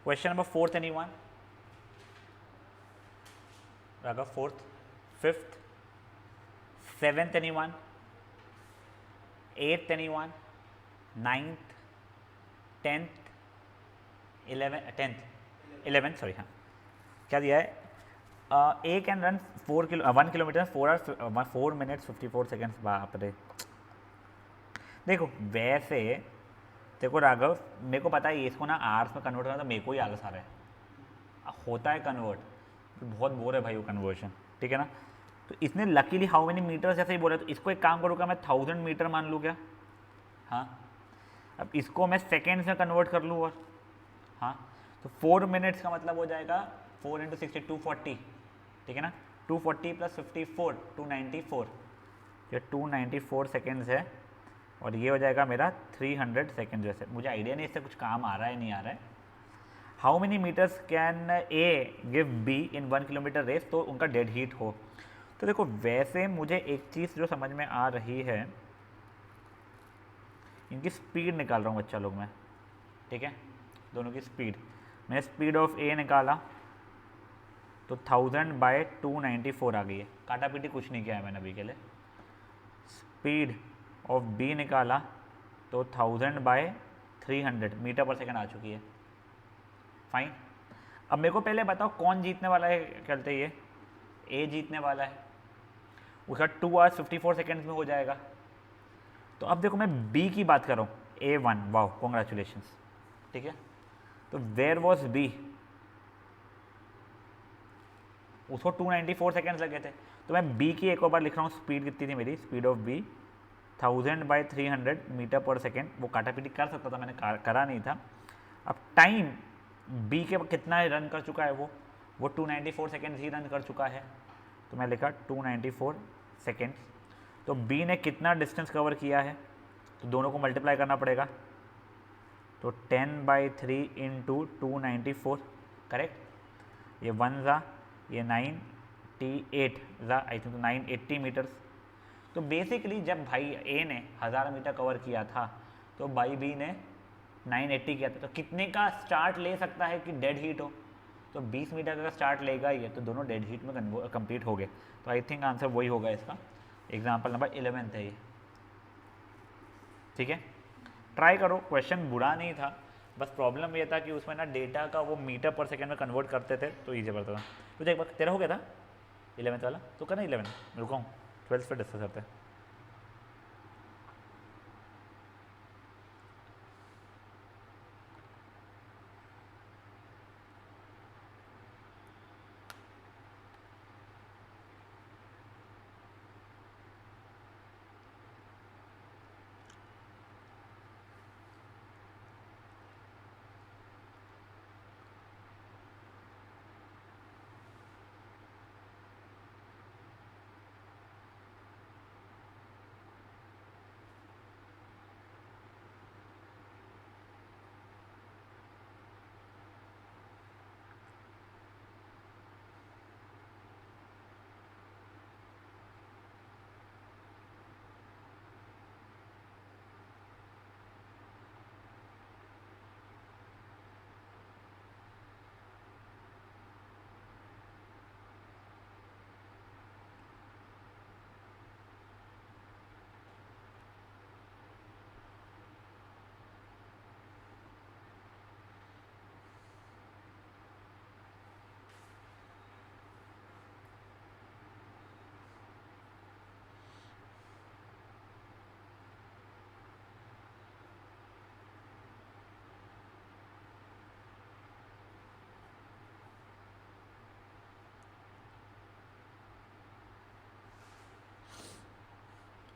Question number 4th anyone? Raghav 4th, 5th, 7th anyone, 8th anyone, 9th, 10th, 11th sorry, हाँ क्या दिया है? A can run 1 kilometre 4 minutes 54 seconds. बाप रे। देखो वैसे देखो राघव, मेरे को पता है इसको ना आवर्स में कन्वर्ट करना, तो मेरे को ही आलस आ रहा है, होता है कन्वर्ट, बहुत बोर है भाई वो कन्वर्शन, ठीक है ना। तो इसने लकीली हाउ मेनी मीटर्स ऐसे ही बोला, तो इसको एक काम करूँगा मैं 1000 मीटर मान लूँ क्या? हाँ, अब इसको मैं सेकेंड्स में कन्वर्ट कर लूँ, और हाँ तो 4 मिनट्स का मतलब हो जाएगा 4 × 60 240, ठीक है ना। 240 + 54 294, ये 294 सेकेंड्स है, और ये हो जाएगा मेरा 300 सेकेंड। जैसे मुझे आइडिया नहीं इससे कुछ काम आ रहा है नहीं आ रहा है। How many metres can A give B in 1 kilometre race, तो उनका डेड हीट हो। तो देखो वैसे मुझे एक चीज़ जो समझ में आ रही है, इनकी स्पीड निकाल रहा हूँ बच्चा लोग मैं, ठीक है, दोनों की स्पीड। मैंने स्पीड ऑफ ए निकाला तो 1000/294 आ गई है, काटा पीटी कुछ नहीं किया है मैंने अभी के लिए। स्पीड ऑफ बी निकाला तो 1000/300 मीटर पर सेकेंड आ चुकी है। फाइन। अब मेरे को पहले बताओ कौन जीतने वाला है, कहते ये ए जीतने वाला है, उसका 2 आवर्स 54 सेकेंड्स में हो जाएगा। तो अब देखो मैं बी की बात कर रहा हूँ, A1, वाओ कॉन्ग्रेचुलेशंस, ठीक है। तो वेयर वॉज बी, उसको 294 सेकेंड्स लगे थे, तो मैं बी की एक और बार लिख रहा हूँ, स्पीड कितनी थी मेरी, स्पीड ऑफ बी 1000/300 मीटर पर सेकेंड। वो काटा पीटी कर सकता था, मैंने करा नहीं था। अब टाइम बी के कितना रन कर चुका है वो 294 सेकेंड्स ही रन कर चुका है, तो मैं लिखा 294 सेकेंड्स। तो बी ने कितना डिस्टेंस कवर किया है, तो दोनों को मल्टीप्लाई करना पड़ेगा, तो 10/3 × 294, करेक्ट। ये 1 ज़ा, ये 98 ज़ा, आई थिंक 980 मीटर्स। तो बेसिकली जब भाई ए ने 1000 मीटर कवर किया था, तो भाई बी ने 980 किया था, तो कितने का स्टार्ट ले सकता है कि डेड हीट हो, तो 20 मीटर का स्टार्ट लेगा ही है, तो दोनों डेड हीट में कंप्लीट हो गए। तो आई थिंक आंसर वही होगा इसका, एग्जाम्पल नंबर 11 है ये, ठीक है। ट्राई करो, क्वेश्चन बुरा नहीं था, बस प्रॉब्लम ये था कि उसमें ना डेटा का वो मीटर पर सेकेंड में कन्वर्ट करते थे, तो ईजी पड़ता था। तुझे एक बार तेरा हो गया था 11th वाला, तो करना 11, रुका हूँ 12th पर डिस्कस करते हैं।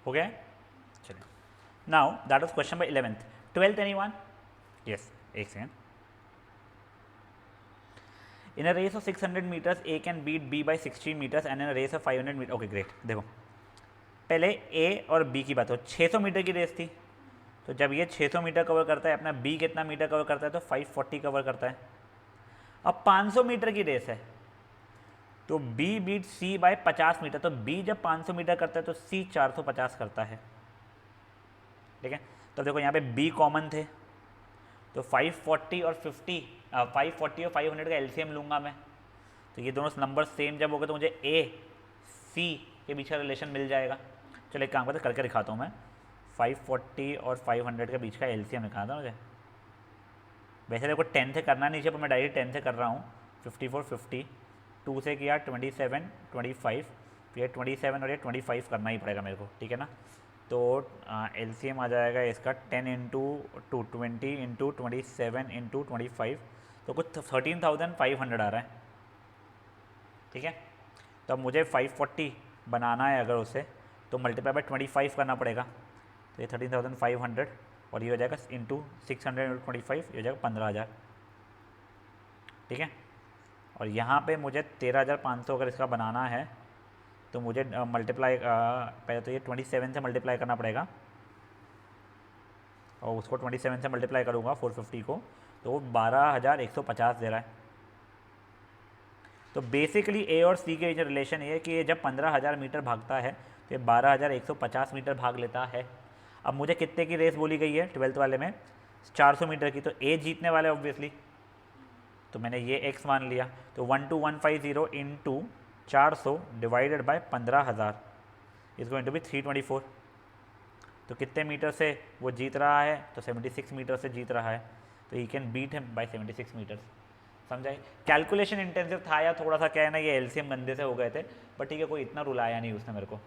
हो गया? चलिए, now that was question number 11th। 12th anyone? Yes, एक second. In a race of 600 metres A can beat B by 16 metres and in a race of 500 metre. Okay great. देखो पहले ए और बी की बात हो, 600 मीटर की race थी, तो जब ये 600 मीटर कवर करता है, अपना बी कितना मीटर कवर करता है, तो 540 कवर करता है। अब 500 मीटर की रेस है, तो B beat C by 50 metre, तो B जब 500 मीटर करता है तो C 450 करता है, ठीक है। तो देखो यहाँ पे B कॉमन थे, तो 540 और 50 540 और 500 का एलसीएम लूँगा मैं, तो ये दोनों नंबर सेम जब होगा तो मुझे ए सी के बीच का रिलेशन मिल जाएगा। चलो एक काम करते करके दिखाता हूँ मैं। 540 और 500 के बीच का एलसीएम निकालता हूँ मुझे। वैसे देखो 10 से करना नहीं चाहिए, पर मैं डायरेक्ट 10 से कर रहा हूँ। 54 50, 2 से किया 27 25, ये 27 और ये 25 करना ही पड़ेगा मेरे को, ठीक है ना। तो एलसीएम आ जाएगा इसका 10 इंटू 20 इंटू 27 इंटू 25, तो कुछ 13,500 आ रहा है, ठीक है। तो अब मुझे 540 बनाना है अगर उसे, तो मल्टीप्लाई बाय 25 करना पड़ेगा, तो ये 13,500 और ये हो जाएगा इंटू 600 इंटू 25, ये हो जाएगा 15,000, ठीक है। और यहाँ पे मुझे 13,500 अगर इसका बनाना है तो मुझे मल्टीप्लाई पहले तो ये 27 से मल्टीप्लाई करना पड़ेगा, और उसको 27 से मल्टीप्लाई करूँगा 450 को, तो वो 12,150 दे रहा है। तो बेसिकली ए और सी के बीच रिलेशन ये है कि ये जब 15,000 मीटर भागता है तो ये 12,150 मीटर भाग लेता है। अब मुझे कितने की रेस बोली गई है 12th वाले में, 400 मीटर की, तो ए जीतने वाले ऑब्वियसली, तो मैंने ये एक्स मान लिया। तो 12,150 into 400 divided by 15,000 is going to be 324। तो कितने मीटर से वो जीत रहा है, तो 76 मीटर से जीत रहा है, तो he can beat him by 76 metres. समझाए, कैलकुलेशन इंटेंसिव था या थोड़ा सा क्या है ना, ये एलसीएम गंदे से हो गए थे, बट ठीक है, कोई इतना रुलाया नहीं उसने मेरे को।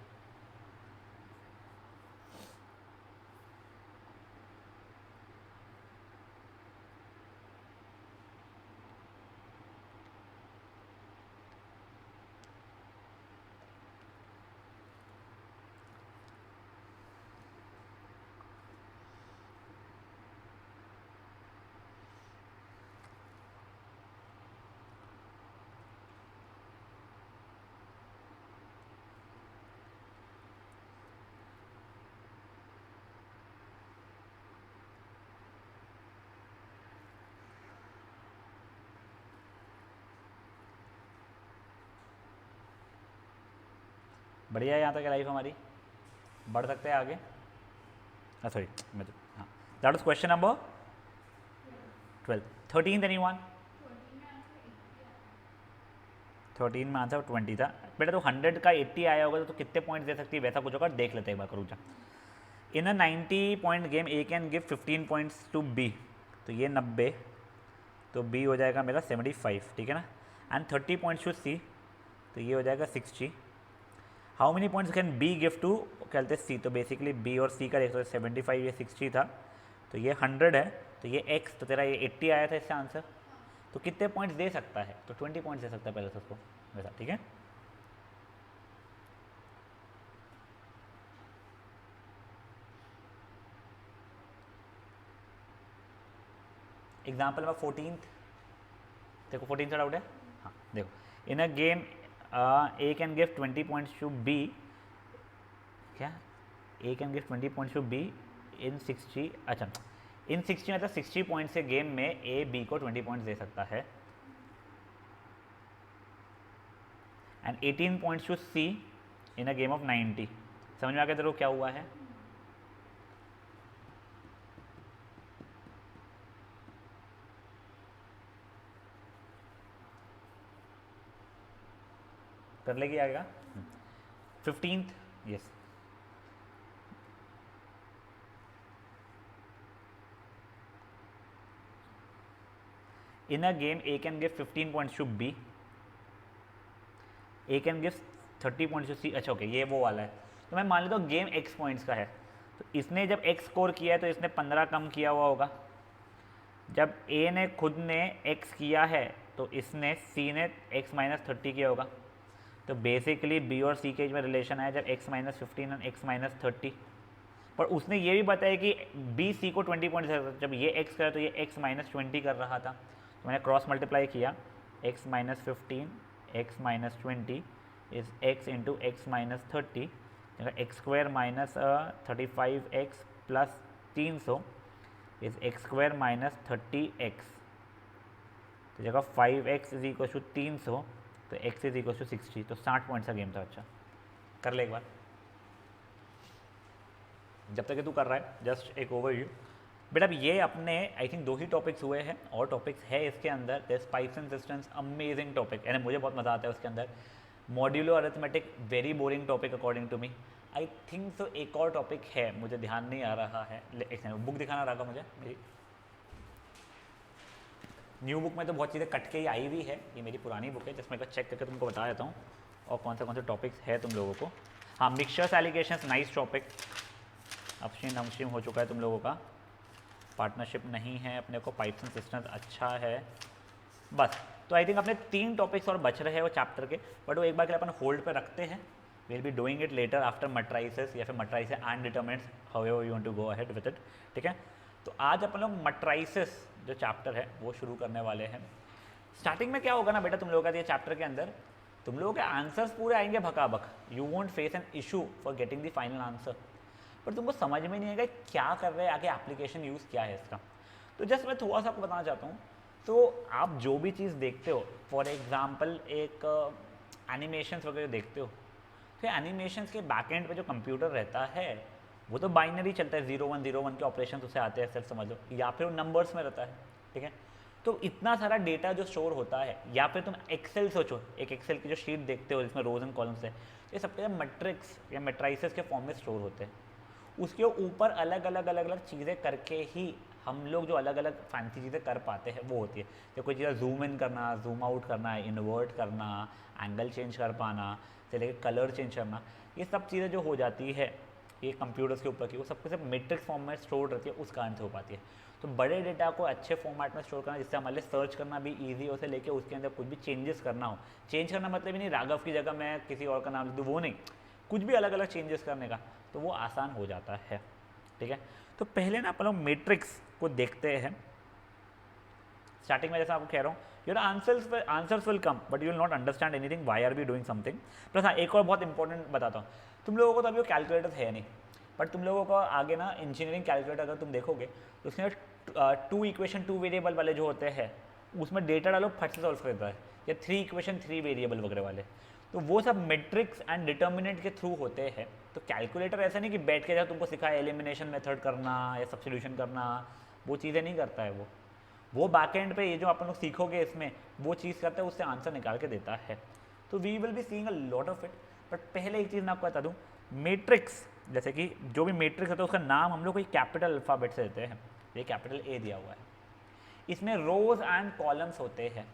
बढ़िया है, यहाँ तक लाइफ हमारी, बढ़ सकते हैं आगे। सॉरी मैं हाँ, that was question number 12। 13 anyone? 13 में आंसर 20 था बेटा। तो 100 का 80 आया होगा तो कितने पॉइंट दे सकती है, वैसा कुछ होगा, देख लेते हैं एक बार, करूँ जा। In a 90 point game A can give 15 points to B, तो ये 90, तो बी हो जाएगा मेरा 75, ठीक है ना। एंड 30 पॉइंट्स टू सी, तो ये हो जाएगा 60। How many points can B give to कहते सी, तो बेसिकली बी और सी का देखो 75 ये 60 था, तो ये 100 है, तो ये एक्स, तो तेरा ये 80 आया था इससे आंसर। तो कितने पॉइंट्स दे सकता है, तो 20 पॉइंट्स दे सकता है पहले तो उसको वैसा, ठीक है। एग्जाम्पल नंबर 14, देखो 14 से डाउट है। हाँ देखो, in a game A can give 20 points to B, क्या A can give 20 points to B in 60, अच्छा इन 60 मतलब 60 पॉइंट्स के गेम में ए बी को 20 पॉइंट्स दे सकता है। And 18 points to C in a game of 90। समझ में आ गया तेरे को क्या हुआ है? कर लेगी आएगा। 15th, yes. In a game A can give 15 points to B, A can give 30 points to C. अच्छा ओके, ये वो वाला है। तो मैं मान लेता हूँ गेम x पॉइंट्स का है, तो इसने जब x स्कोर किया है तो इसने 15 कम किया हुआ होगा। जब a ने खुद ने x किया है तो इसने c ने x माइनस 30 किया होगा। तो बेसिकली b और c के बीच में रिलेशन है जब x माइनस 15 और x माइनस 30। पर उसने ये भी बताया कि b c को 20 पॉइंट से, जब ये x करा तो ये x माइनस 20 कर रहा था, तो मैंने क्रॉस मल्टीप्लाई किया, x minus 15 x minus 20 is x into x minus 30, x square minus 35x plus 300 is x square minus 30x, तो जगह 5x इज इक्वल टू 300, तो x इज इक्वल टू 60। तो 60 पॉइंट्स का गेम था। अच्छा कर ले एक बार, जब तक कि तू कर रहा है जस्ट एक ओवरव्यू। बेटा अब ये अपने आई थिंक 2 ही टॉपिक्स हुए हैं, और टॉपिक्स है इसके अंदर। This pipes and systems amazing topic, यानी मुझे बहुत मज़ा आता है उसके अंदर। Modulo arithmetic very boring topic according to me. I think so एक और टॉपिक है, मुझे ध्यान नहीं आ रहा है, एक सेकंड बुक दिखाना रहा मुझे मेरी न्यू बुक में तो बहुत चीज़ें कट के ही आई हुई है, ये मेरी पुरानी बुक है जिसमें एक चेक करके तुमको बता देता हूँ और कौन से टॉपिक्स है तुम लोगों को। हाँ, mixtures allegations nice topic, upstream downstream हो चुका है तुम लोगों का, पार्टनरशिप नहीं है अपने को, पाइप्स एंड सिस्टम्स अच्छा है बस। तो आई थिंक अपने 3 टॉपिक्स और बच रहे हैं वो चैप्टर के, बट वो एक बार के लिए अपन होल्ड पे रखते हैं। Will be doing it later after matrices या फिर matrices and determinants, however you want to go ahead with it, ठीक है। तो आज अपन लोग मैट्राइसिस जो चैप्टर है वो शुरू करने वाले हैं। स्टार्टिंग में क्या होगा ना बेटा, तुम लोगों का ये चैप्टर के अंदर तुम लोगों के आंसर्स पूरे आएंगे भकाभक, you won't face an issue for getting the final answer, पर तुमको समझ में नहीं आएगा क्या कर रहे हैं आगे, एप्लीकेशन यूज़ क्या है इसका। तो जस्ट मैं थोड़ा सा आपको बताना चाहता हूँ। तो आप जो भी चीज़ देखते हो, फॉर एग्जांपल एक एनिमेशंस वगैरह देखते हो, तो एनिमेशंस के बैक एंड पे जो कंप्यूटर रहता है वो तो बाइनरी चलता है, 0101 के ऑपरेशन उससे आते हैं सिर्फ समझ लो, या फिर वो नंबर्स में रहता है, ठीक है। तो इतना सारा डेटा जो स्टोर होता है, या फिर तुम एक्सेल सोचो, एक एक्सेल की जो शीट देखते हो जिसमें रोज एंड कॉलम्स है, ये सबके मैट्रिक्स या मैट्राइसिस के फॉर्म में स्टोर होते हैं। उसके ऊपर अलग अलग चीज़ें करके ही हम लोग जो अलग अलग फैंसी चीज़ें कर पाते हैं वो होती है। तो कोई चीज़ें जूम इन करना, जूम आउट करना, इन्वर्ट करना, एंगल चेंज कर पाना से लेकर कलर चेंज करना, ये सब चीज़ें जो हो जाती है ये कंप्यूटर्स के ऊपर की, वो सबके सब मैट्रिक्स फॉर्म में स्टोर रहती है, उस कारण से हो पाती है। तो बड़े डेटा को अच्छे फॉर्मेट में स्टोर करना, जिससे हमारे लिए सर्च करना भी ईजी हो, से लेके उसके अंदर कुछ भी चेंजेस करना हो, चेंज करना मतलब ही नहीं राघव की जगह मैं किसी और का नाम लिख दूँ, वो नहीं, कुछ भी अलग अलग चेंजेस करने का, तो वो आसान हो जाता है, ठीक है। तो पहले ना अपन लोग मैट्रिक्स को देखते हैं। स्टार्टिंग में जैसा आपको कह रहा हूँ, your answers will come but you will not understand anything Y R be doing something. Plus हाँ, एक और बहुत इंपॉर्टेंट बताता हूँ, तुम लोगों को तो अभी वो कैलकुलेटर है नहीं, बट तुम लोगों को आगे ना इंजीनियरिंग कैलकुलेटर अगर तुम देखोगे तो उसमें 2 इक्वेशन 2 वेरिएबल वाले जो होते हैं उसमें डेटा डालो फट से सॉल्व कर देता है, या 3 इक्वेशन 3 वेरिएबल वगैरह वाले, तो वो सब मैट्रिक्स एंड डिटर्मिनेंट के थ्रू होते हैं। तो कैलकुलेटर ऐसा नहीं कि बैठ के जब तुमको सिखाया एलिमिनेशन मेथड करना या सब्स्टिट्यूशन करना, वो चीज़ें नहीं करता है वो बैक एंड पे ये जो अपन लोग सीखोगे इसमें वो चीज़ करता है, उससे आंसर निकाल के देता है। तो we will be seeing a lot of it, but पहले एक चीज़ मैं आपको बता दूँ, मैट्रिक्स जैसे कि जो भी मैट्रिक्स होता है उसका नाम हम लोग कोई कैपिटल अल्फ़ाबेट से देते हैं, ये कैपिटल ए दिया हुआ है, इसमें रोज एंड कॉलम्स होते हैं,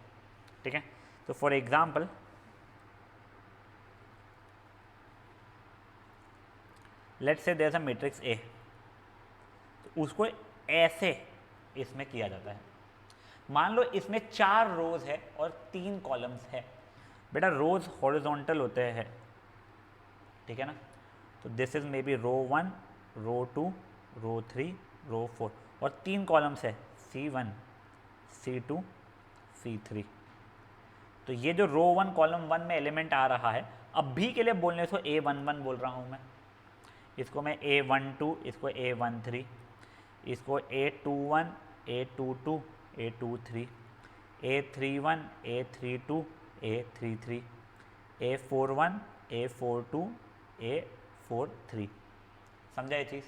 ठीक है। तो for example let's say there is a matrix A, तो उसको ऐसे इसमें किया जाता है। मान लो इसमें 4 रोज है और 3 कॉलम्स है, बेटा रोज हॉरिजॉन्टल होते हैं, ठीक है ना। तो दिस इज मे बी रो 1, रो 2, रो 3, रो 4, और 3 कॉलम्स है C1, C2, C3। तो ये जो रो 1 कॉलम 1 में एलिमेंट आ रहा है, अभी के लिए बोलने से A11 बोल रहा हूँ मैं, इसको मैं A12, इसको A13, इसको A21, A22, A23, A31, A32, A33, A41, A42, A43। समझा ये चीज़?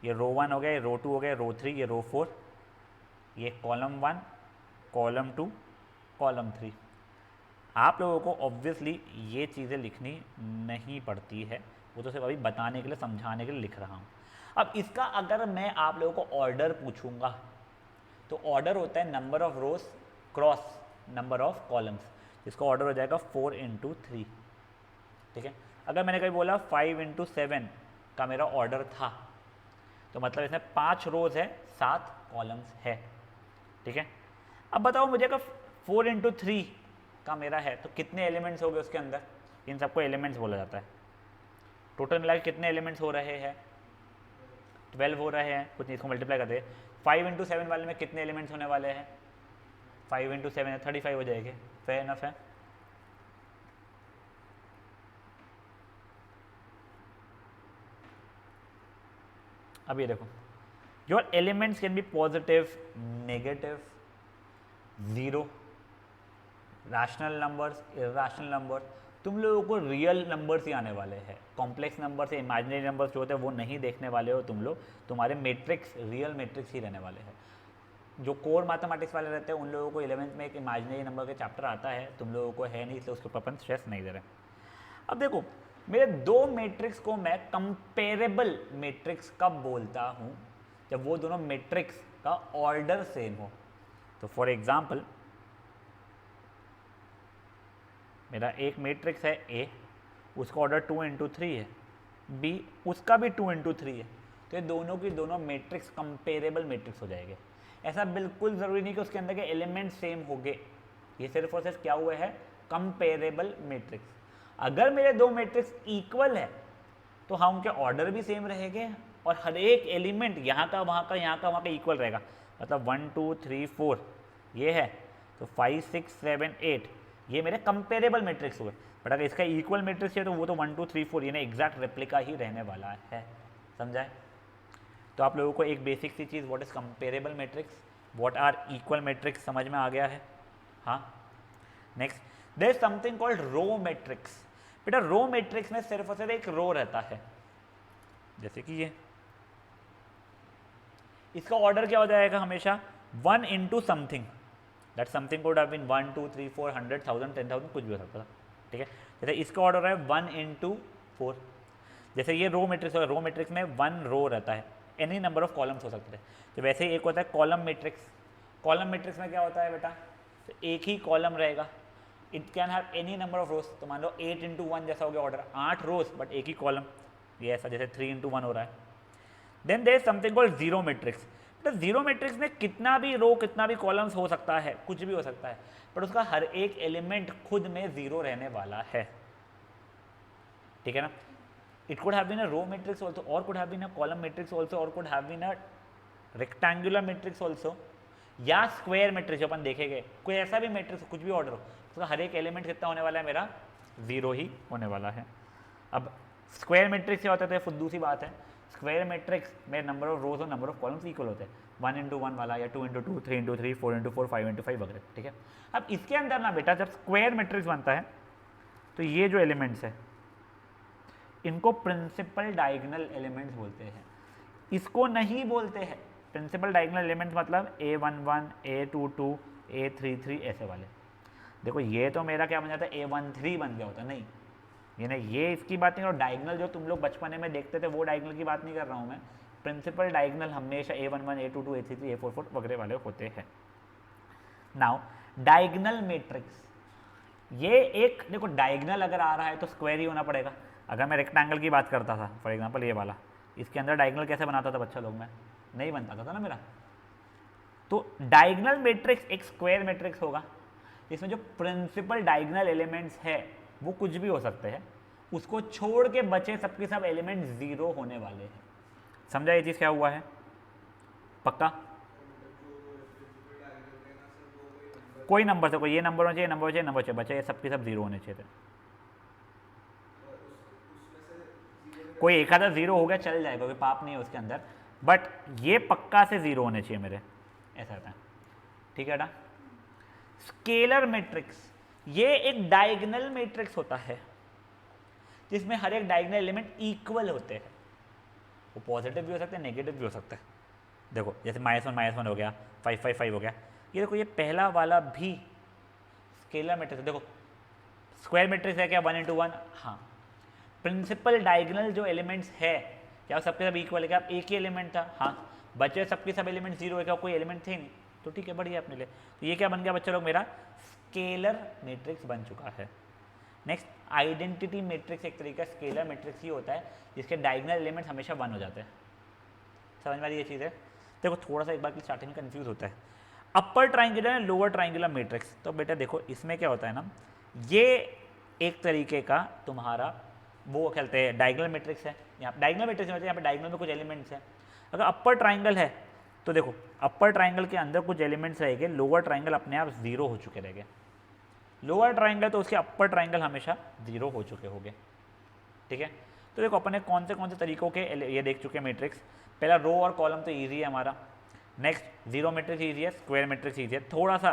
ये रो 1 हो गया, ये रो 2 हो गया, रो 3, ये रो 4, ये कॉलम 1, कॉलम 2, कॉलम 3। आप लोगों को ऑब्वियसली ये चीज़ें लिखनी नहीं पड़ती है, वो तो सिर्फ अभी बताने के लिए, समझाने के लिए लिख रहा हूँ। अब इसका अगर मैं आप लोगों को ऑर्डर पूछूंगा तो ऑर्डर होता है number of rose cross number of columns, जिसका ऑर्डर हो जाएगा 4 × 3, ठीक है। अगर मैंने कहीं बोला 5 × 7 का मेरा ऑर्डर था, तो मतलब इसमें 5 रोज है, 7 कॉलम्स है, ठीक है। अब बताओ मुझे अगर 4 × 3 का मेरा है तो कितने एलिमेंट्स हो गए उसके अंदर, इन सबको एलिमेंट्स बोला जाता है। टोटल मिला के कितने एलिमेंट्स हो रहे हैं, 12 हो रहे हैं, कुछ नहीं, इसको मल्टीप्लाई करते हैं। 5 × 7 वाले में कितने एलिमेंट्स होने वाले हैं, 5 × 7 35 हो जाएंगे, फेयर इनफ है। अब ये देखो, your elements can be positive, negative, 0, rational numbers, irrational numbers, तुम लोगों को रियल नंबर्स ही आने वाले हैं, कॉम्प्लेक्स नंबर से इमेजिनरी नंबर्स जो होते हैं वो नहीं देखने वाले हो तुम लोग, तुम्हारे मैट्रिक्स रियल मैट्रिक्स ही रहने वाले हैं। जो कोर मैथमेटिक्स वाले रहते हैं उन लोगों को 11th में एक इमेजिनरी नंबर का चैप्टर आता है, तुम लोगों को है नहीं, इसलिए उसके ऊपर अपन स्ट्रेस नहीं दे रहे। अब देखो मेरे दो मैट्रिक्स को मैं कंपेरेबल मैट्रिक्स कब बोलता हूँ, जब वो दोनों मैट्रिक्स का ऑर्डर सेम हो। तो फॉर एग्जाम्पल मेरा एक मैट्रिक्स है ए, उसका ऑर्डर 2 इंटू 3 है, बी उसका भी 2 इंटू 3 है, तो ये दोनों की दोनों मैट्रिक्स कंपेरेबल मैट्रिक्स हो जाएंगे। ऐसा बिल्कुल ज़रूरी नहीं कि उसके अंदर के एलिमेंट सेम होंगे, ये सिर्फ और सिर्फ क्या हुआ है, कंपेरेबल मैट्रिक्स। अगर मेरे दो मैट्रिक्स इक्वल है तो हाँ उनके ऑर्डर भी सेम रहेंगे और हर एक एलिमेंट यहाँ का वहाँ का यहाँ का वहाँ का इक्वल रहेगा, मतलब 1 2 3 4 ये है तो 5 6 7 8 ये मेरे कंपेरेबल मैट्रिक्स हुए। बट अगर इसका इक्वल मैट्रिक्स है तो वो तो 1 2 3 4 ये ना एग्जैक्ट रेप्लिका ही रहने वाला है, समझाए। तो आप लोगों को एक बेसिक सी चीज़ what is comparable matrix, what are equal matrix समझ में आ गया है। हाँ next there is something called row matrix. बेटा रो मैट्रिक्स में सिर्फ और सिर्फ एक रो रहता है, जैसे कि ये, इसका ऑर्डर क्या हो जाएगा हमेशा 1 into something, that something could have been 1 2 3 4 100 1000 10,000 कुछ भी हो सकता था, ठीक है। जैसे इसका ऑर्डर है 1 इंटू 4, जैसे ये रो मैट्रिक्स होगा, रो मैट्रिक्स में 1 रो रहता है, एनी नंबर ऑफ कॉलम्स हो सकते हैं। तो वैसे ही एक होता है कॉलम मैट्रिक्स, कॉलम मैट्रिक्स में क्या होता है बेटा, तो एक ही कॉलम रहेगा, it can have any number of रोज। तो मान लो 8 इंटू 1 जैसा हो गया ऑर्डर, 8 रोज बट एक ही कॉलम, ये ऐसा जैसे 3 इंटू 1 हो रहा है। Then there is something called zero matrix. तो जीरो मैट्रिक्स में कितना भी रो कितना भी कॉलम्स हो सकता है, कुछ भी हो सकता है, बट उसका हर एक एलिमेंट खुद में जीरो रहने वाला है, ठीक है ना। It could have been a row matrix also, और could have been a column matrix also, और could have been a rectangular matrix also, या स्क्वायर मैट्रिक्स जो अपन देखेंगे, कोई ऐसा भी मैट्रिक्स कुछ भी ऑर्डर हो, उसका हर एक एलिमेंट कितना होने वाला है, मेरा जीरो ही होने वाला है। अब स्क्वायर मैट्रिक्स क्या होता है, तो फुद्दू सी बात है, स्क्वायर मैट्रिक्स में नंबर ऑफ रोज और नंबर ऑफ कॉलम्स इक्वल होते हैं, 1 इंटू 1 वाला या 2 इंटू 2 3 इंटू 3 4 इंटू 4 5 इंटू 5 वगैरह, ठीक है। अब इसके अंदर ना बेटा जब स्क्वायर मैट्रिक्स बनता है तो ये जो एलिमेंट्स है इनको प्रिंसिपल डायगोनल एलिमेंट्स बोलते हैं, इसको नहीं बोलते हैं प्रिंसिपल डायगोनल एलिमेंट्स, मतलब A11 A22 A33 ऐसे वाले। देखो ये तो मेरा क्या बन जाता है, A13 बन गया होता, नहीं ये नहीं, ये इसकी बात नहीं, और डायगोनल जो तुम लोग बचपने में देखते थे वो डायगोनल की बात नहीं कर रहा हूँ मैं, प्रिंसिपल डायगोनल हमेशा A11 A22 A33 A44 वगैरह वाले होते हैं। नाउ डायगोनल मैट्रिक्स, ये एक देखो डायगोनल अगर आ रहा है तो स्क्वायर ही होना पड़ेगा। अगर मैं रेक्टेंगल की बात करता था फॉर एग्जांपल ये वाला, इसके अंदर डायगोनल कैसे बनाता था बच्चा लोग, मैं नहीं बनता था ना मेरा। तो डायगोनल मैट्रिक्स एक स्क्वायर मैट्रिक्स होगा, इसमें जो प्रिंसिपल डायगोनल एलिमेंट्स है वो कुछ भी हो सकते हैं, उसको छोड़ के बचे सबके सब एलिमेंट जीरो होने वाले हैं। समझा ये चीज़ क्या हुआ है, पक्का। कोई नंबर से, कोई ये नंबर होना चाहिए, नंबर चाहिए, नंबर चाहिए, बचे ये सबके सब जीरो होने चाहिए थे। कोई एक आधा जीरो हो गया चल जाएगा, कोई पाप नहीं है उसके अंदर, बट ये पक्का से जीरो होने चाहिए मेरे, ऐसा होता है, ठीक है ना। स्केलर मैट्रिक्स, ये एक डायगोनल मैट्रिक्स होता है जिसमें हर एक डायगोनल एलिमेंट इक्वल होते हैं, वो पॉजिटिव भी हो सकते हैं नेगेटिव भी हो सकता है। देखो जैसे -1 हो गया, 5 5 5 हो गया, ये देखो ये पहला वाला भी स्केलर मैट्रिक्स है। देखो स्क्वायर मैट्रिक्स है क्या, 1 इंटू 1, हाँ। प्रिंसिपल डायगोनल जो एलिमेंट्स है क्या सबके सब इक्वल है, क्या एक ही एलिमेंट था, हाँ। बचे सबके सब एलिमेंट जीरो है क्या, कोई एलिमेंट थे नहीं, तो ठीक है बढ़िया अपने लिए। तो ये क्या बन गया बच्चा लोग, मेरा स्केलर मैट्रिक्स बन चुका है। नेक्स्ट आइडेंटिटी मैट्रिक्स, एक तरीका स्केलर मैट्रिक्स ही होता है जिसके डायगोनल एलिमेंट हमेशा 1 हो जाते हैं। समझ में आ रही ये चीज़ है। देखो थोड़ा सा एक बार की स्टार्टिंग में कंफ्यूज होता है, upper triangular and lower triangular matrix. तो बेटा देखो इसमें क्या होता है ना, ये एक तरीके का तुम्हारा वो खेलते हैं डायगोनल मैट्रिक्स है, यहाँ डायगोनल मैट्रिक्स में यहाँ पे डायगोनल में कुछ एलिमेंट्स हैं। अगर अपर ट्राइंगल है तो देखो अपर ट्राइंगल के अंदर कुछ एलिमेंट्स रहेंगे, लोअर ट्राइंगल अपने आप जीरो हो चुके रहेंगे। लोअर ट्राइंगल तो उसके अपर ट्राइंगल हमेशा जीरो हो चुके होंगे, ठीक है। तो देखो अपन ने कौन से तरीकों के ये देख चुके हैं मैट्रिक्स। पहला रो और कॉलम तो ईजी है हमारा, नेक्स्ट जीरो मैट्रिक्स ईजी है, स्क्वायर मैट्रिक्स ईजी है, थोड़ा सा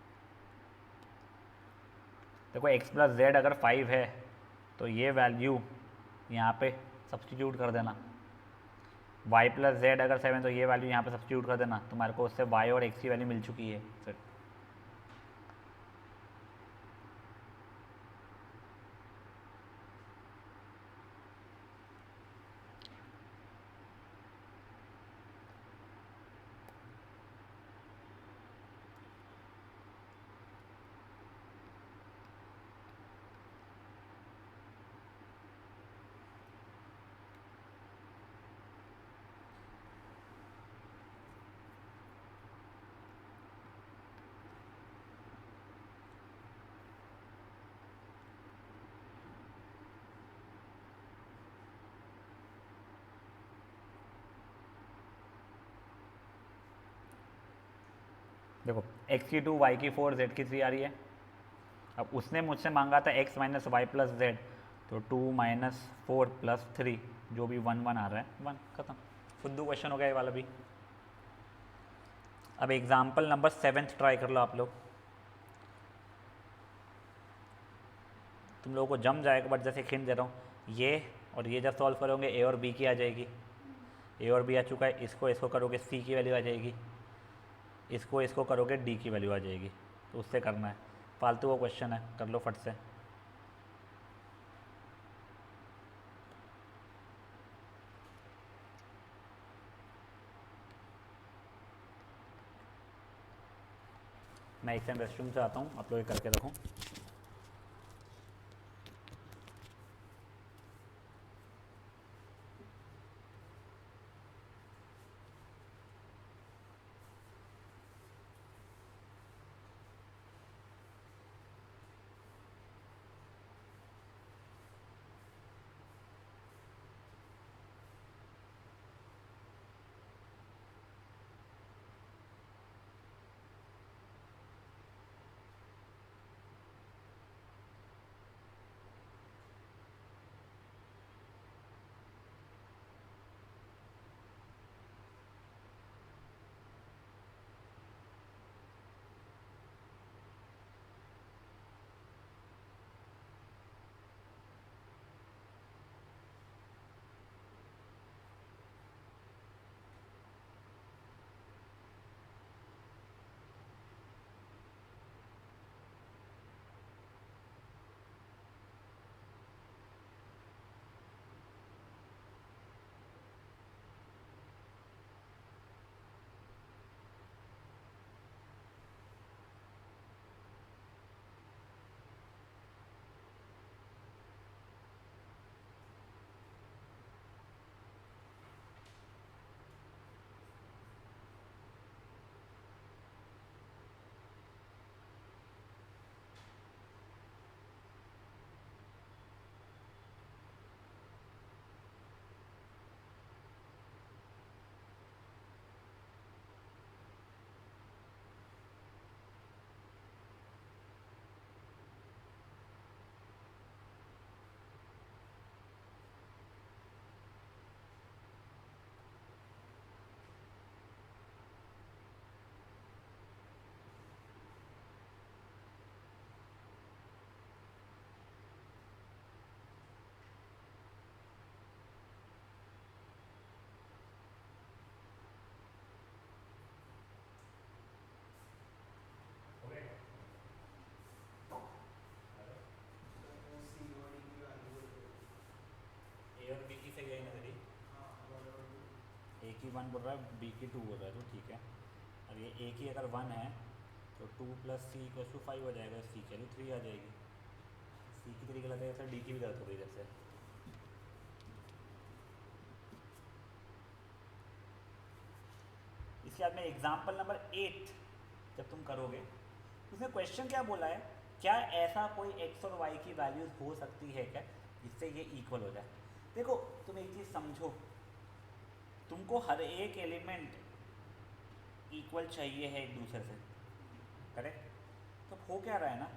देखो x प्लस जेड अगर 5 है तो ये वैल्यू यहाँ पे सब्सटीट्यूट कर देना, y प्लस जेड अगर 7 तो ये वैल्यू यहाँ पे सब्सटीट्यूट कर देना, तुम्हारे को उससे y और x की वैल्यू मिल चुकी है फिर। देखो x की 2 y की 4 z की 3 आ रही है। अब उसने मुझसे मांगा था x minus y plus z, तो 2 माइनस 4 प्लस 3 जो भी 1 1 आ रहा है 1 खत्म, फुद्दू क्वेश्चन हो गया ये वाला भी। अब एग्जाम्पल नंबर 7 ट्राई कर लो आप लोग, तुम लोगों को जम जाएगा बट जैसे हिंट दे रहा हूँ, ये और ये जब सॉल्व करोगे ए और बी की आ जाएगी, ए और बी आ चुका है, इसको करोगे सी की वैल्यू आ जाएगी, इसको करोगे डी की वैल्यू आ जाएगी, तो उससे करना है, फालतू वो क्वेश्चन है, कर लो फट से। मैं एक टाइम रेस्टरूम से आता हूँ, आप लोग ये करके रखो। और बी की सही है ना तेरी, ए की 1 बोल रहा है, बी की 2 बोल रहा है, तो ठीक है। अब ये ए की अगर 1 है तो 2 प्लस सी इक्वल टू 5 हो जाएगा, सी की वैल्यू 3 आ जाएगी, सी की 3 गलत है सर, डी की भी गलत हो गई जैसे। इसके बाद में एग्जाम्पल नंबर 8 जब तुम करोगे, उसमें क्वेश्चन क्या बोला है, क्या ऐसा कोई एक्स और वाई की वैल्यूज हो सकती है क्या जिससे ये इक्वल हो जाए। देखो तुम एक चीज़ समझो, तुमको हर एक एलिमेंट इक्वल चाहिए है एक दूसरे से, करेक्ट। तो हो क्या रहा है ना,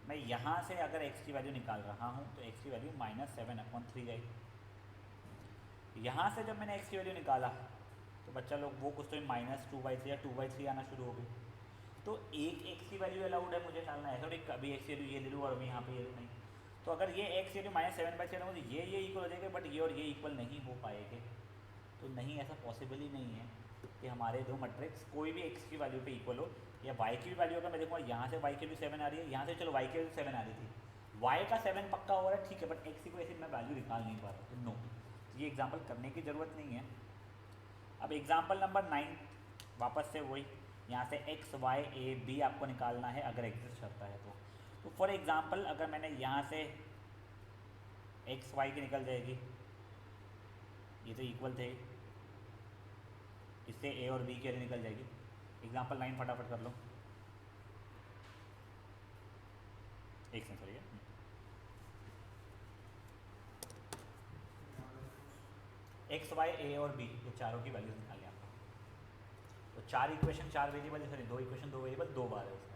मैं यहाँ से अगर x की वैल्यू निकाल रहा हूँ तो x की वैल्यू -7/3 आई। यहाँ से जब मैंने x की वैल्यू निकाला तो बच्चा लोग वो कुछ तो -2/3 या 2/3 आना शुरू हो गई। तो एक एक्स की वैल्यू अलाउड है मुझे डालना है, थोड़ी कभी एक्स की वैल्यू ये ले लूँ और अभी यहाँ पे ये नहीं। तो अगर ये एक्स की वैल्यू -7/7 है तो ये इक्वल हो जाएगा, बट ये और ये इक्वल नहीं हो पाएंगे। तो नहीं, ऐसा पॉसिबल ही नहीं है कि हमारे दो मैट्रिक्स कोई भी एक्स की वैल्यू पे इक्वल हो, या वाई की भी वैल्यू अगर मैं देखूँगा यहाँ से वाई की वैल्यू 7 आ रही है, यहाँ से चलो वाई की वैल्यू 7 आ रही थी, वाई का 7 पक्का हो रहा है ठीक है, बट एक्स की कोई ऐसी मैं वैल्यू निकाल नहीं पा रहा, तो नो, ये एग्जाम्पल करने की ज़रूरत नहीं है। अब एग्जाम्पल नंबर 9, वापस से वही, यहाँ से एक्स वाई ए बी आपको निकालना है अगर एग्जिस्ट करता है तो फॉर एग्जाम्पल अगर मैंने यहाँ से एक्स वाई की निकल जाएगी, ये तो इक्वल थे, इससे ए और बी की निकल जाएगी। एग्जाम्पल 9 फटाफट कर लो, एक सेकंड सॉरी, एक्स वाई ए और बी ये चारों की वैल्यूज निकालिए आपको। तो 4 equation 4 variable, sorry 2 equation 2 variable 2 बार है उसमें।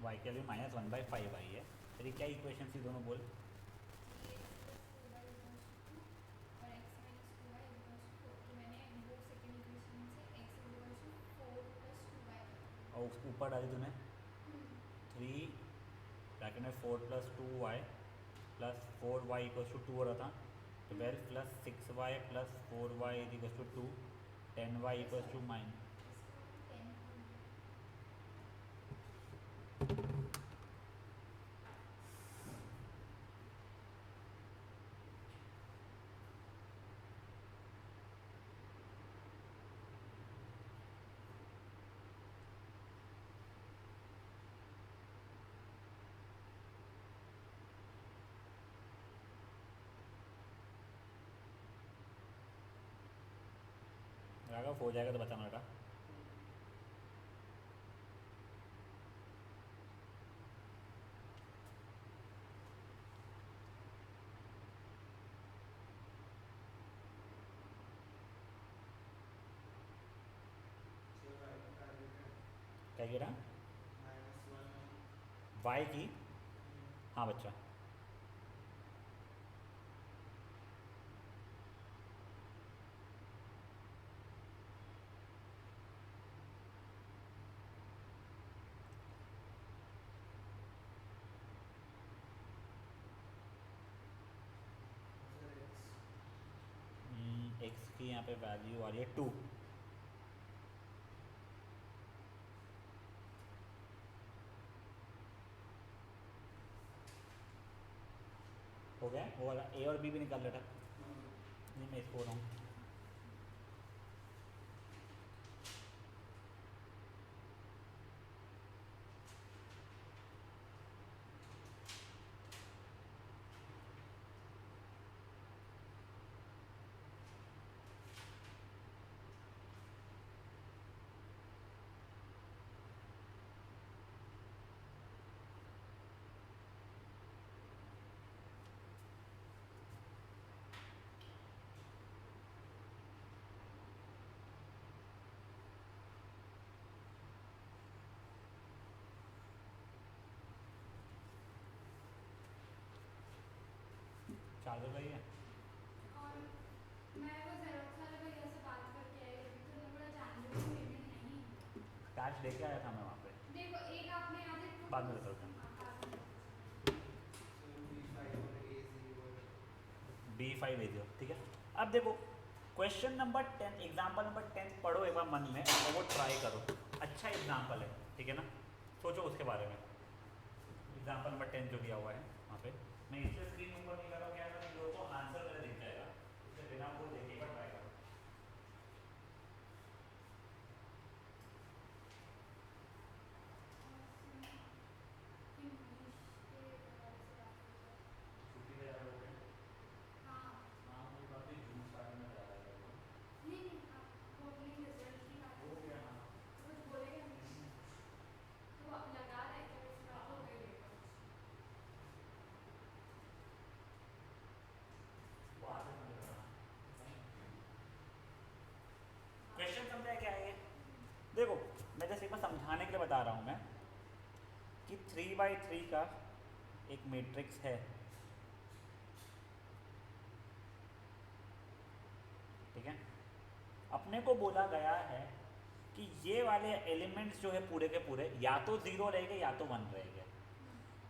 वाई की वैल्यू -1/5 आई है, फिर ये क्या इक्वेशन थी दोनों बोल? और उसके ऊपर डाली तूने 3 ब्रैकेट में 4+2y plus 4y equals to 2 हो रहा था, 12 + 6y + 4y equals to 2, 10y equals to -। Raghav हो जाएगा तो बताना बेटा। क्या कह रहा? वाई की? हाँ बच्चा, एक्स की यहाँ पे वैल्यू आ रही है 2। हो गया, वो वाला ए और बी भी निकाल लेता। नहीं मैं इसको हो रहा हूँ, चार्जर भाई है। कैश लेके आया था मैं वहाँ पे, बाद में बताता हूँ। B5A0, ठीक है। अब देखो क्वेश्चन नंबर 10, एग्जाम्पल नंबर 10 पढ़ो एक बार मन में और वो ट्राई करो। अच्छा एग्जाम्पल है, ठीक है ना, सोचो उसके बारे में। एग्जाम्पल नंबर 10 जो दिया हुआ है वहाँ पे, मैं इससे स्क्रीन ऊपर नहीं कर रहा हूँ, क्या इन लोगों को आंसर मेरा दिख जाएगा, इससे बिना वो देखे पर ट्राई करो। छुट्टी पे जा रहे हो क्या? हाँ मुझे काफ़ी जून स्टार्टिंग में जा रहा है हो गया। हाँ वो आगे समझ रहा क्वेश्चन समझा क्या है ये? देखो मैं जैसे एक बार समझाने के लिए बता रहा हूँ मैं कि 3x3 का एक मैट्रिक्स है, ठीक है। अपने को बोला गया है कि ये वाले एलिमेंट्स जो है पूरे के पूरे या तो 0 रहेंगे या तो 1 रहेंगे।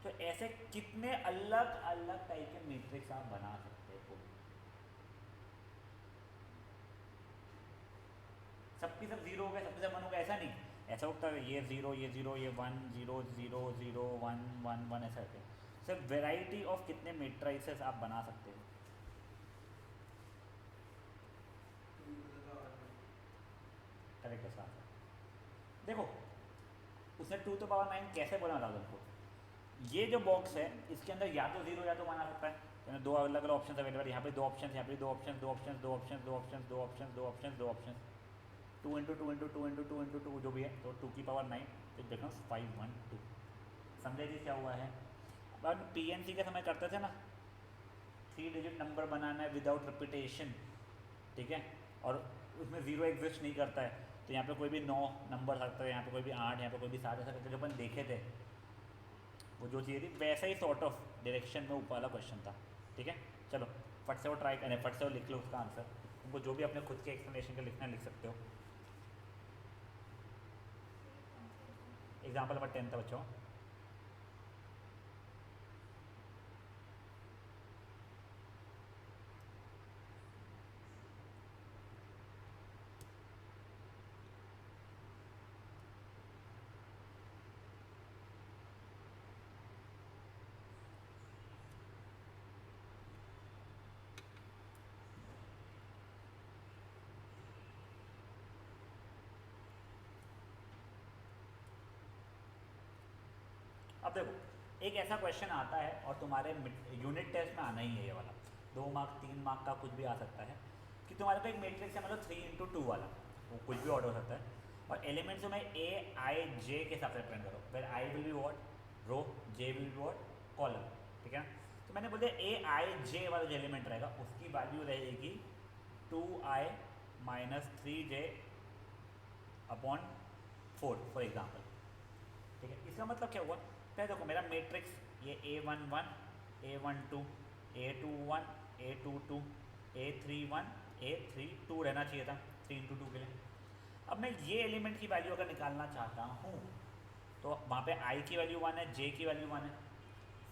तो ऐसे कितने अलग अलग टाइप के मैट्रिक्स आप बना सकते हो? सबकी सब 0 हो गए, सबके सब 1 हो गए, ऐसा नहीं। ऐसा होता है ये 0 ये 0 ये 1 0 0 0 1 1 1 ऐसा होता है। सिर्फ वेराइटी ऑफ कितने मैट्रिसेस आप बना सकते हो। करेक्ट है साहब। देखो उसने 2 to power 9 कैसे बोला बता दो उनको। ये जो बॉक्स है इसके अंदर या तो 0 या तो 1 आ सकता है। तो दो अलग अलग ऑप्शन अवेलेबल, यहाँ पे 2 ऑप्शन, यहाँ पे 2 option, 2 option, 2 option, 2 option, 2 option, 2 option, 2 option, 2 into 2 into 2 into 2 into 2 जो भी है, तो 2 की पावर 9, तो देखो 5 1 2। समझे जी क्या हुआ है? अब PNC के समय करते थे ना, 3 डिजिट नंबर बनाना है विदाउट रिपीटेशन, ठीक है, और उसमें 0 एग्जिस्ट नहीं करता है, तो यहाँ पे कोई भी 9 नंबर सकता है, यहाँ पे कोई भी 8, यहाँ पे कोई भी 7 ऐसा करके जो अपन देखे थे, वो जो चीज़ थी वैसा ही सॉर्ट ऑफ डायरेक्शन में ऊपर वाला क्वेश्चन था, ठीक है। चलो फट से वो ट्राई करें, फट से वो लिख लो उसका आंसर। तुमको जो भी अपने खुद के एक्सप्लेनेशन का लिखना लिख सकते हो। एग्जाम्पल नंबर 10 था बच्चों। अब देखो एक ऐसा क्वेश्चन आता है और तुम्हारे यूनिट टेस्ट में आना ही है ये वाला, 2 मार्क 3 मार्क का कुछ भी आ सकता है, कि तुम्हारे को एक मैट्रिक्स है मतलब 3 इंटू 2 वाला, वो कुछ भी ऑर्डर हो सकता है, और एलिमेंट्स में A I J के हिसाब से रिप्रेजेंट करो, where I will be what row, J will be what column, ठीक है। तो मैंने बोल दिया A I J वाला जो एलिमेंट रहेगा उसकी वैल्यू रहेगी 2I minus 3J upon 4 for example, ठीक है। इसका मतलब क्या हुआ, पहले देखो मेरा मैट्रिक्स ये A11 A12 A21 A22 A31 A32 रहना चाहिए था 3 इंटू 2 के लिए। अब मैं ये एलिमेंट की वैल्यू अगर निकालना चाहता हूँ तो वहाँ पे I की वैल्यू 1 है, J की वैल्यू 1 है,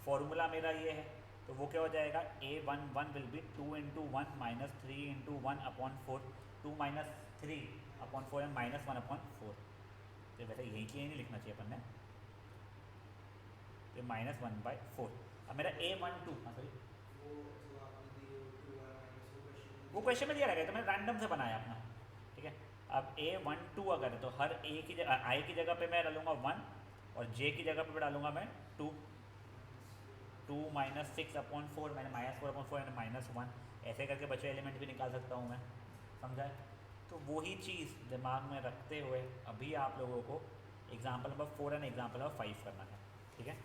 फॉर्मूला मेरा ये है, तो वो क्या हो जाएगा A11 will be 2 into 1 minus 3 into 1 upon 4, 2 minus 3 upon 4 and minus 1 upon 4। तो वैसे यही की नहीं लिखना चाहिए अपन ने, तो -1/4। अब मेरा A12, हाँ सॉरी वो क्वेश्चन में दिया रहेगा, तो मैंने रैंडम से बनाया अपना, ठीक है। अब A12 अगर है तो हर A की जगह I की जगह पे मैं डालूंगा 1 और J की जगह पे डालूंगा मैं 2, 2 माइनस 6 अपॉन 4 मैंने -4 अपॉन 4 एंड -1, ऐसे करके बचे एलिमेंट भी निकाल सकता हूँ मैं, समझा है। तो वही चीज़ दिमाग में रखते हुए अभी आप लोगों को example number 4 and example number 5 करना है, ठीक है।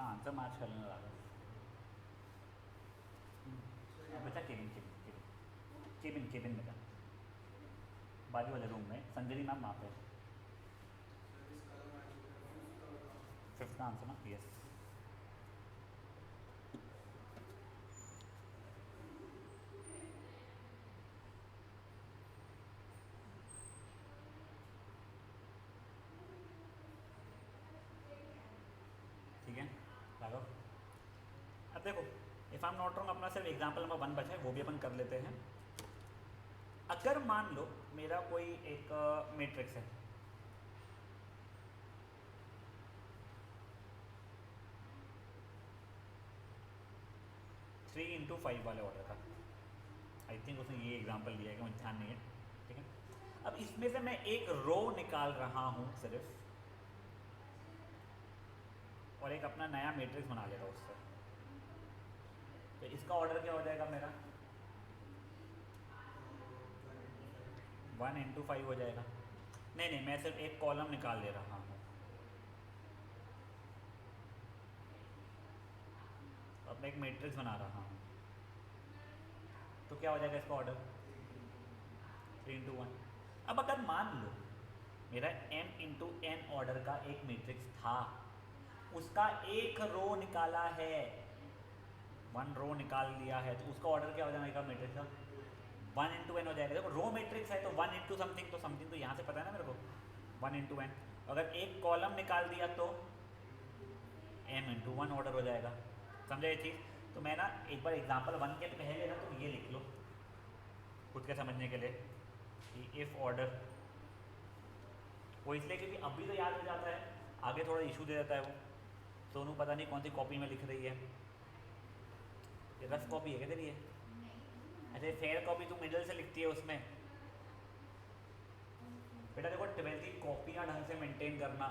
अपना आंसर मैच कर लेना ज़्यादा। बचा cabin cabin cabin cabin cabin बचा, बाजू वाले रूम में संजनी मैम वहाँ पे। फिफ्थ का आंसर ना, यस। ठीक है राघव, अब देखो if I am not wrong अपना सिर्फ एग्जाम्पल नंबर 1 बचा है, वो भी अपन कर लेते हैं। अगर मान लो मेरा कोई एक मैट्रिक्स है, थ्री इंटू फाइव वाले ऑर्डर का, आई थिंक उसने ये एग्जांपल दिया है कि मुझे ध्यान नहीं है, ठीक है। अब इसमें से मैं एक रो निकाल रहा हूँ सिर्फ, और एक अपना नया मैट्रिक्स बना ले रहा हूँ उससे, तो इसका ऑर्डर क्या हो जाएगा मेरा? 1 इंटू 5 हो जाएगा। नहीं नहीं, मैं सिर्फ एक कॉलम निकाल ले रहा हूँ, अब मैं एक मैट्रिक्स बना रहा हूँ, तो क्या हो जाएगा इसका ऑर्डर? 3 इंटू 1। अब अगर मान लो मेरा m इंटू n ऑर्डर का एक मैट्रिक्स था, उसका एक रो निकाला है, 1 रो निकाल लिया है, तो उसका ऑर्डर क्या हो जाएगा मैट्रिक्स का? 1 इंटू एन हो जाएगा। देखो रो मैट्रिक्स है तो 1 इंटू समथिंग, तो समथिंग तो यहाँ से पता है ना मेरे को, 1 इंटू एन। अगर एक कॉलम निकाल दिया तो m इंटू 1 ऑर्डर हो जाएगा। समझा ये चीज़? तो मैं ना एक बार एग्जाम्पल 1 के पहले ना तुम ये लिख लो खुद के समझने के लिए कि इफ़ ऑर्डर, वो इसलिए क्योंकि अभी तो याद हो जाता है, आगे थोड़ा इशू दे देता है वो। सोनू पता नहीं कौन सी कॉपी में लिख रही है, ये रफ कॉपी है क्या तेरी? अच्छा फेयर कॉपी तू मिडल से लिखती है उसमें। बेटा देखो 12th की कॉपियाँ ढंग से मेंटेन करना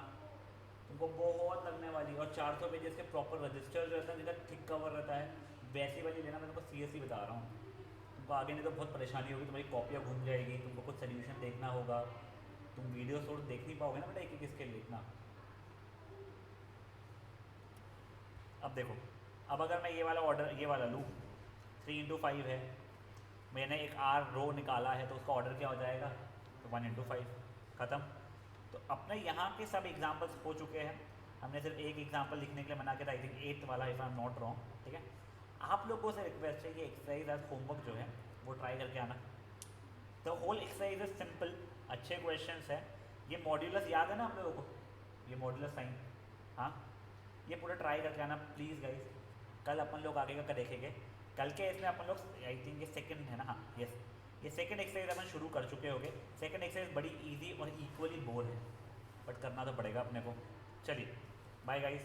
तुमको बहुत लगने वाली है, और 400 पेजेस के प्रॉपर रजिस्टर जो रहता है जिसका थिक कवर रहता है, वैसी वाली लेना। मैं तुमको सीरियसली बता रहा हूँ, तुमको आगे नहीं तो बहुत परेशानी होगी, तुम्हारी कॉपियाँ घूम जाएगी, तुमको कुछ सोल्यूशन देखना होगा, तुम वीडियो सोर्स देख नहीं पाओगे ना बेटा एक एक इसके लिखना। अब देखो, अब अगर मैं ये वाला ऑर्डर ये वाला लूँ, 3 इंटू 5 है, मैंने एक आर रो निकाला है, तो उसका ऑर्डर क्या हो जाएगा? तो 1 इंटू 5 ख़त्म। तो अपने यहाँ के सब एग्जांपल्स हो चुके हैं, हमने सिर्फ एक एग्जांपल लिखने के लिए मना किया था, आई थिंक 8th वाला, if I am not wrong. ठीक है, आप लोगों से रिक्वेस्ट है कि एक्सरसाइज आज होमवर्क जो है वो ट्राई करके आना। तो होल एक्सरसाइज इज सिंपल, अच्छे क्वेश्चंस हैं। ये मॉड्यूलस याद है ना आप लोगों को, ये मॉड्यूलस साइन, हाँ ये पूरा ट्राई करके आना प्लीज़ गाइज। कल अपन लोग आगे का देखेंगे, कल के इसमें अपन लोग आई थिंक ये सेकंड है ना, हाँ यस, ये सेकंड एक्सरसाइज अपन शुरू कर चुके होंगे। सेकंड एक्सरसाइज बड़ी इजी और इक्वली बोर है, बट करना तो पड़ेगा अपने को। चलिए बाय गाइस।